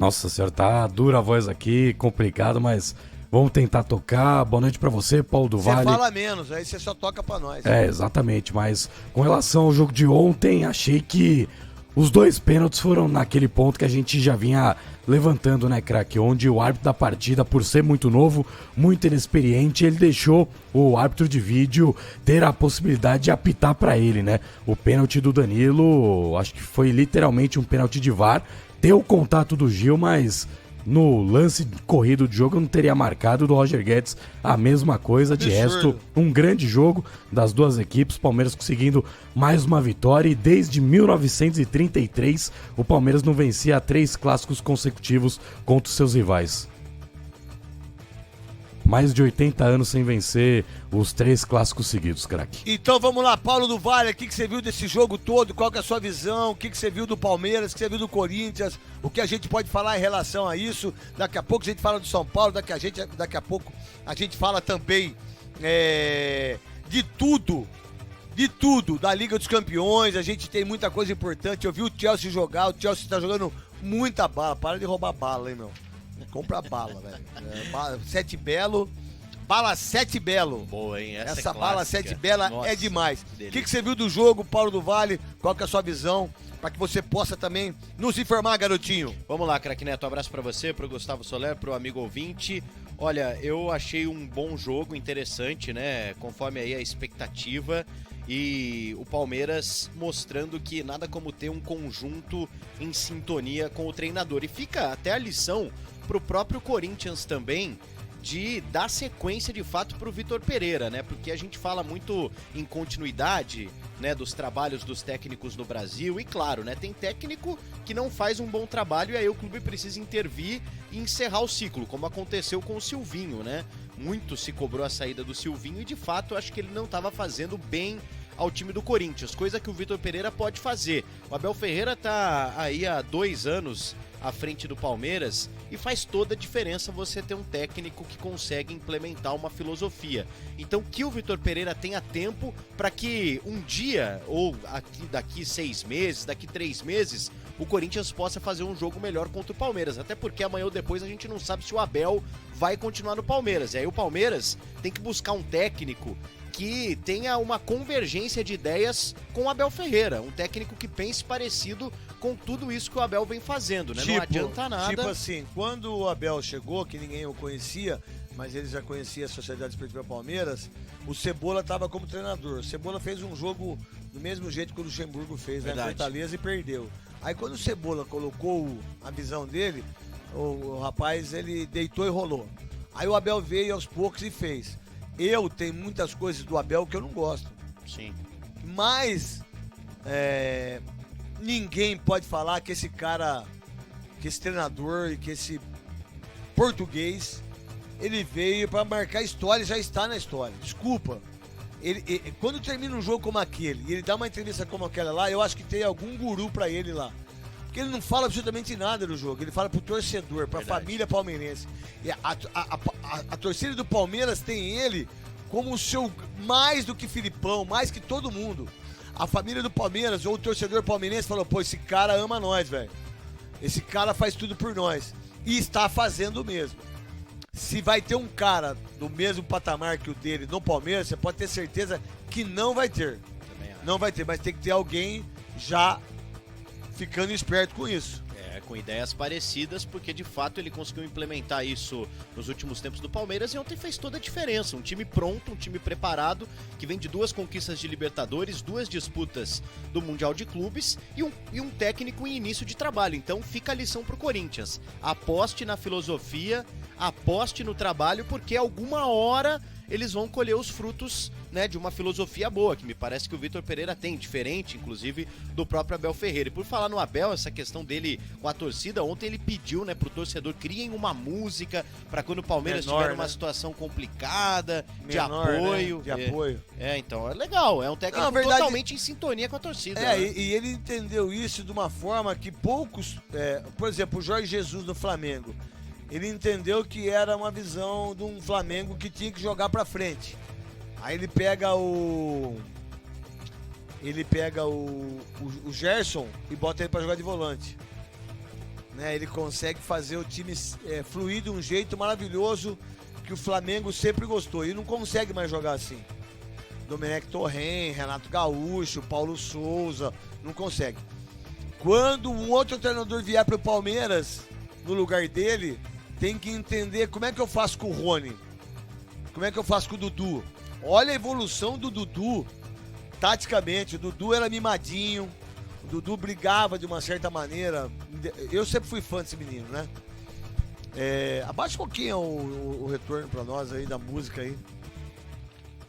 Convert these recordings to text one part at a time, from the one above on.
Nossa senhora, tá dura a voz aqui, complicado, mas vamos tentar tocar. Boa noite pra você, Paulo do Vale. Você fala menos, aí você só toca pra nós. É, exatamente, mas com relação ao jogo de ontem, achei que os 2 pênaltis foram naquele ponto que a gente já vinha levantando, né, craque? Onde o árbitro da partida, por ser muito novo, muito inexperiente, ele deixou o árbitro de vídeo ter a possibilidade de apitar pra ele, né? O pênalti do Danilo, acho que foi literalmente um pênalti de VAR. Ter o contato do Gil, mas no lance corrido de jogo eu não teria marcado. Do Roger Guedes a mesma coisa. De resto, um grande jogo das duas equipes, Palmeiras conseguindo mais uma vitória, e desde 1933 o Palmeiras não vencia 3 clássicos consecutivos contra os seus rivais. Mais de 80 anos sem vencer os 3 clássicos seguidos, craque. Então vamos lá, Paulo do Vale, o que você viu desse jogo todo? Qual que é a sua visão? O que você viu do Palmeiras? O que você viu do Corinthians? O que a gente pode falar em relação a isso? Daqui a pouco a gente fala do São Paulo, daqui a pouco a gente fala também de tudo, da Liga dos Campeões. A gente tem muita coisa importante. Eu vi o Chelsea jogar, o Chelsea tá jogando muita bala. Para de roubar bala, hein, meu? Compra bala, velho. 7 Belo. Bala 7 Belo. Boa, hein? Essa é bala 7 Bela. Nossa, é demais. O delícia. que você viu do jogo, Paulo do Vale? Qual que é a sua visão? Para que você possa também nos informar, garotinho. Vamos lá, craque Neto. Um abraço pra você, pro Gustavo Soler, pro amigo ouvinte. Olha, eu achei um bom jogo, interessante, né? Conforme aí a expectativa. E o Palmeiras mostrando que nada como ter um conjunto em sintonia com o treinador. E fica até a lição pro próprio Corinthians também, de dar sequência de fato pro Vitor Pereira, né? Porque a gente fala muito em continuidade, né, dos trabalhos dos técnicos no Brasil, e claro, né, tem técnico que não faz um bom trabalho e aí o clube precisa intervir e encerrar o ciclo, como aconteceu com o Silvinho, né? Muito se cobrou a saída do Silvinho e de fato acho que ele não estava fazendo bem ao time do Corinthians, coisa que o Vitor Pereira pode fazer. O Abel Ferreira tá aí há 2 anos à frente do Palmeiras e faz toda a diferença você ter um técnico que consegue implementar uma filosofia. Então que o Vitor Pereira tenha tempo para que um dia, ou daqui 6 meses, daqui 3 meses, o Corinthians possa fazer um jogo melhor contra o Palmeiras, até porque amanhã ou depois a gente não sabe se o Abel vai continuar no Palmeiras, e aí o Palmeiras tem que buscar um técnico que tenha uma convergência de ideias com o Abel Ferreira, um técnico que pense parecido com tudo isso que o Abel vem fazendo, né? Não adianta nada. Tipo assim, quando o Abel chegou, que ninguém o conhecia, mas ele já conhecia a Sociedade Esportiva Palmeiras, o Cebola estava como treinador. O Cebola fez um jogo do mesmo jeito que o Luxemburgo fez, né, na Fortaleza, e perdeu. Aí quando o Cebola colocou a visão dele, o rapaz, ele deitou e rolou. Aí o Abel veio aos poucos e fez. Eu tenho muitas coisas do Abel que eu não gosto. Sim. Mas ninguém pode falar que esse cara, que esse treinador e que esse português, ele veio para marcar história e já está na história. Desculpa. Quando termina um jogo como aquele e ele dá uma entrevista como aquela lá, eu acho que tem algum guru para ele lá. Porque ele não fala absolutamente nada do jogo, ele fala pro torcedor, pra família palmeirense. E a torcida do Palmeiras tem ele como o seu, mais do que Filipão, mais que todo mundo. A família do Palmeiras, ou o torcedor palmeirense, falou, pô, esse cara ama nós, velho. Esse cara faz tudo por nós. E está fazendo mesmo. Se vai ter um cara do mesmo patamar que o dele no Palmeiras, você pode ter certeza que não vai ter. Não vai ter, mas tem que ter alguém já ficando esperto com isso. Com ideias parecidas, porque de fato ele conseguiu implementar isso nos últimos tempos do Palmeiras e ontem fez toda a diferença. Um time pronto, um time preparado, que vem de 2 conquistas de Libertadores, 2 disputas do Mundial de Clubes e um técnico em início de trabalho. Então fica a lição pro Corinthians. Aposte na filosofia, aposte no trabalho, porque alguma hora eles vão colher os frutos, né, de uma filosofia boa, que me parece que o Vitor Pereira tem, diferente, inclusive, do próprio Abel Ferreira. E por falar no Abel, essa questão dele com a torcida, ontem ele pediu, né, pro torcedor, criem uma música para quando o Palmeiras estiver numa situação complicada, de apoio. Né? De apoio. Então, é legal, é um técnico totalmente em sintonia com a torcida. Né? E ele entendeu isso de uma forma que poucos, por exemplo, o Jorge Jesus no Flamengo, ele entendeu que era uma visão de um Flamengo que tinha que jogar pra frente. Aí ele pega o Gerson e bota ele pra jogar de volante. né? Ele consegue fazer o time fluir de um jeito maravilhoso que o Flamengo sempre gostou. E não consegue mais jogar assim. Domenech Torren, Renato Gaúcho, Paulo Souza, não consegue. Quando um outro treinador vier pro Palmeiras, no lugar dele, tem que entender como é que eu faço com o Rony, como é que eu faço com o Dudu. Olha a evolução do Dudu, taticamente. O Dudu era mimadinho, o Dudu brigava de uma certa maneira. Eu sempre fui fã desse menino, né? Abaixa um pouquinho o retorno pra nós aí da música aí.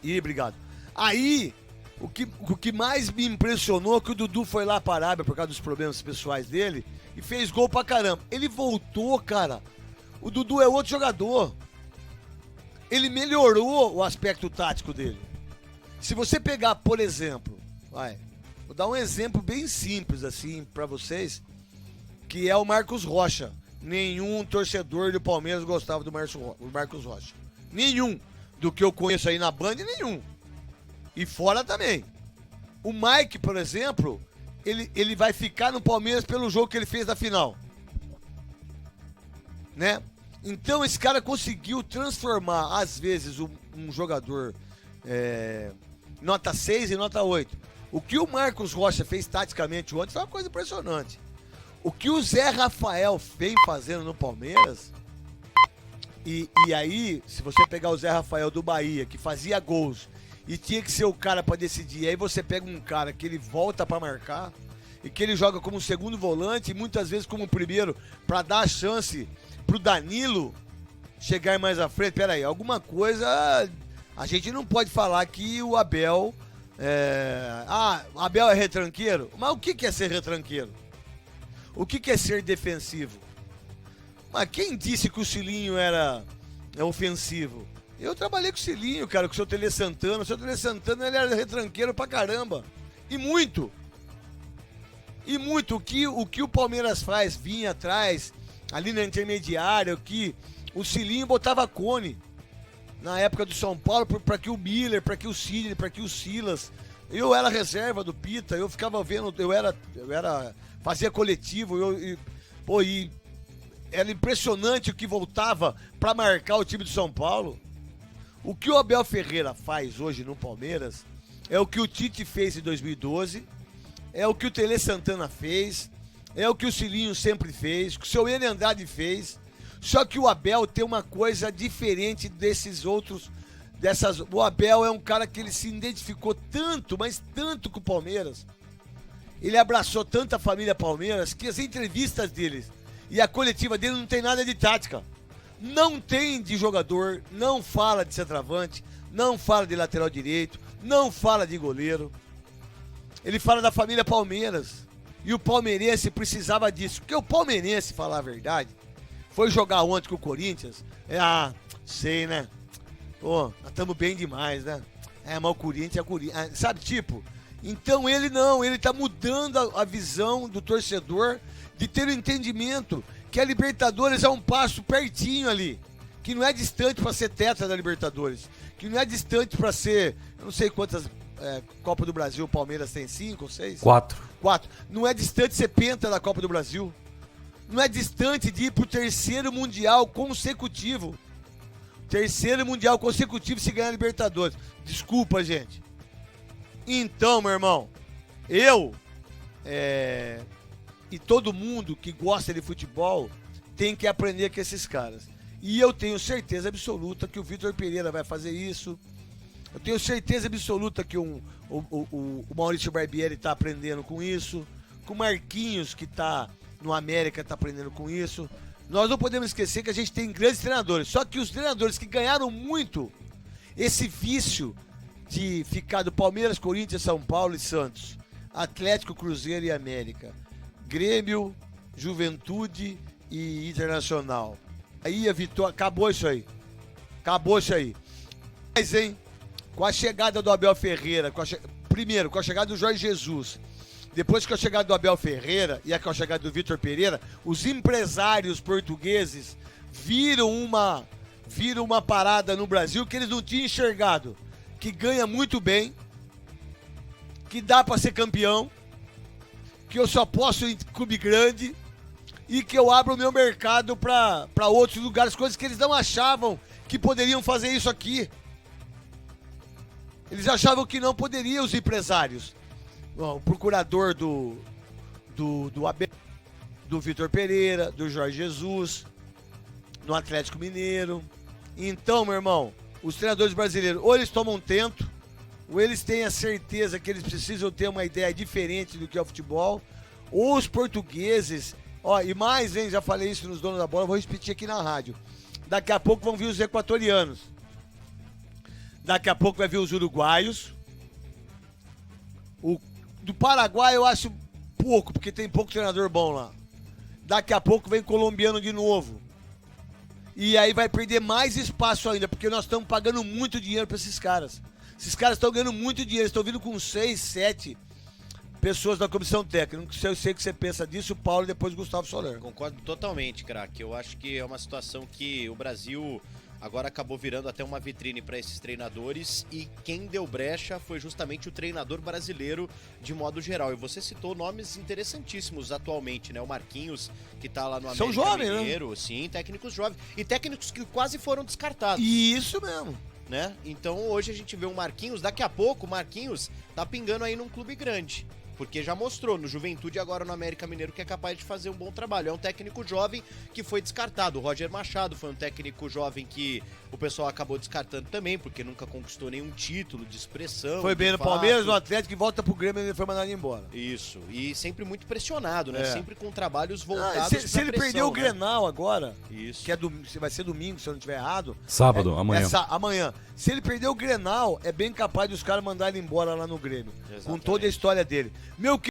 Ih, obrigado. Aí, o que mais me impressionou é que o Dudu foi lá para a Arábia por causa dos problemas pessoais dele e fez gol pra caramba. Ele voltou, cara. O Dudu é outro jogador. Ele melhorou o aspecto tático dele. Se você pegar, por exemplo, vou dar um exemplo bem simples assim pra vocês, que é o Marcos Rocha. Nenhum torcedor do Palmeiras gostava do Marcos Rocha. Nenhum. Do que eu conheço aí na Band, nenhum. E fora também. O Mike, por exemplo, ele vai ficar no Palmeiras pelo jogo que ele fez na final. Né? Então esse cara conseguiu transformar, às vezes, um jogador nota 6 e nota 8. O que o Marcos Rocha fez taticamente ontem foi uma coisa impressionante. O que o Zé Rafael vem fazendo no Palmeiras, e aí, se você pegar o Zé Rafael do Bahia, que fazia gols, e tinha que ser o cara pra decidir, aí você pega um cara que ele volta pra marcar, e que ele joga como segundo volante, e muitas vezes como primeiro, pra dar a chance pro Danilo chegar mais à frente. Pera aí, alguma coisa a gente não pode falar que o Abel Abel é retranqueiro? Mas o que é ser retranqueiro? O que é ser defensivo? Mas quem disse que o Cilinho é ofensivo? Eu trabalhei com o Cilinho, cara, com o seu Tele Santana. O seu Tele Santana, ele era retranqueiro pra caramba. E muito. E muito. O que o Palmeiras faz, vinha atrás, ali na intermediária, que o Cilinho botava cone. Na época do São Paulo, pra que o Miller, pra que o Sidney, pra que o Silas. Eu era reserva do Pita, eu ficava vendo, fazia coletivo, e era impressionante o que voltava pra marcar o time do São Paulo. O que o Abel Ferreira faz hoje no Palmeiras é o que o Tite fez em 2012, é o que o Tele Santana fez, é o que o Cilinho sempre fez, o que o seu Enio Andrade fez. Só que o Abel tem uma coisa diferente desses outros. O Abel é um cara que ele se identificou tanto, mas tanto com o Palmeiras. Ele abraçou tanto a família Palmeiras que as entrevistas dele e a coletiva dele não tem nada de tática. Não tem de jogador, não fala de centroavante, não fala de lateral direito, não fala de goleiro. Ele fala da família Palmeiras. E o palmeirense precisava disso. Porque o palmeirense, falar a verdade, foi jogar ontem com o Corinthians. Sei, né? Pô, nós estamos bem demais, né? Mas o Corinthians é o Corinthians. Sabe, tipo? Então ele não, ele tá mudando a visão do torcedor de ter o entendimento que a Libertadores é um passo pertinho ali. Que não é distante para ser tetra da Libertadores. Que não é distante para ser, eu não sei quantas Copa do Brasil o Palmeiras tem, 5 ou 6? 4. Não é distante ser penta da Copa do Brasil. Não é distante de ir pro terceiro Mundial consecutivo. Terceiro Mundial consecutivo se ganhar a Libertadores. Desculpa, gente. Então, meu irmão, eu e todo mundo que gosta de futebol tem que aprender com esses caras. E eu tenho certeza absoluta que o Vitor Pereira vai fazer isso. Eu tenho certeza absoluta que o Maurício Barbieri está aprendendo com isso. Que o Marquinhos, que está no América, está aprendendo com isso. Nós não podemos esquecer que a gente tem grandes treinadores. Só que os treinadores que ganharam muito esse vício de ficar do Palmeiras, Corinthians, São Paulo e Santos, Atlético, Cruzeiro e América, Grêmio, Juventude e Internacional. Aí a vitória, acabou isso aí. Mas, hein, com a chegada do Abel Ferreira, primeiro com a chegada do Jorge Jesus, depois com a chegada do Abel Ferreira e com a chegada do Vitor Pereira, os empresários portugueses viram uma parada no Brasil que eles não tinham enxergado, que ganha muito bem, que dá para ser campeão, que eu só posso ir em clube grande e que eu abra o meu mercado pra outros lugares, coisas que eles não achavam que poderiam fazer isso aqui. Eles achavam que não poderiam, os empresários. Bom, o procurador do Abel, do Vitor Pereira, do Jorge Jesus, no Atlético Mineiro. Então, meu irmão, os treinadores brasileiros, ou eles tomam tento, ou eles têm a certeza que eles precisam ter uma ideia diferente do que é o futebol, ou os portugueses, ó, e mais, hein, já falei isso nos donos da bola, vou repetir aqui na rádio. Daqui a pouco vão vir os equatorianos. Daqui a pouco vai vir os uruguaios. Do Paraguai eu acho pouco, porque tem pouco treinador bom lá. Daqui a pouco vem colombiano de novo. E aí vai perder mais espaço ainda, porque nós estamos pagando muito dinheiro para esses caras. Esses caras estão ganhando muito dinheiro, estão vindo com 6, 7 pessoas da comissão técnica. Eu sei que você pensa disso, o Paulo e depois o Gustavo Soler. Concordo totalmente, craque. Eu acho que é uma situação que o Brasil agora acabou virando até uma vitrine para esses treinadores, e quem deu brecha foi justamente o treinador brasileiro de modo geral. E você citou nomes interessantíssimos atualmente, né? O Marquinhos, que tá lá no América São jovens, Mineiro, né? Sim, técnicos jovens. E técnicos que quase foram descartados. Isso mesmo. Né? Então hoje a gente vê um Marquinhos, daqui a pouco o Marquinhos tá pingando aí num clube grande. Porque já mostrou no Juventude e agora no América Mineiro que é capaz de fazer um bom trabalho. É um técnico jovem que foi descartado. O Roger Machado foi um técnico jovem que o pessoal acabou descartando também, porque nunca conquistou nenhum título de expressão. Foi bem no Palmeiras, no Atlético, e volta pro Grêmio e ele foi mandado embora. Isso. E sempre muito pressionado, né? É. Sempre com trabalhos voltados pra se ele pressão, perder o né? Grenal agora, Isso. que vai ser domingo, se eu não estiver errado. Sábado, amanhã. Amanhã. Se ele perder o Grenal, é bem capaz dos caras mandarem ele embora lá no Grêmio. Com Exatamente. toda a história dele. Meu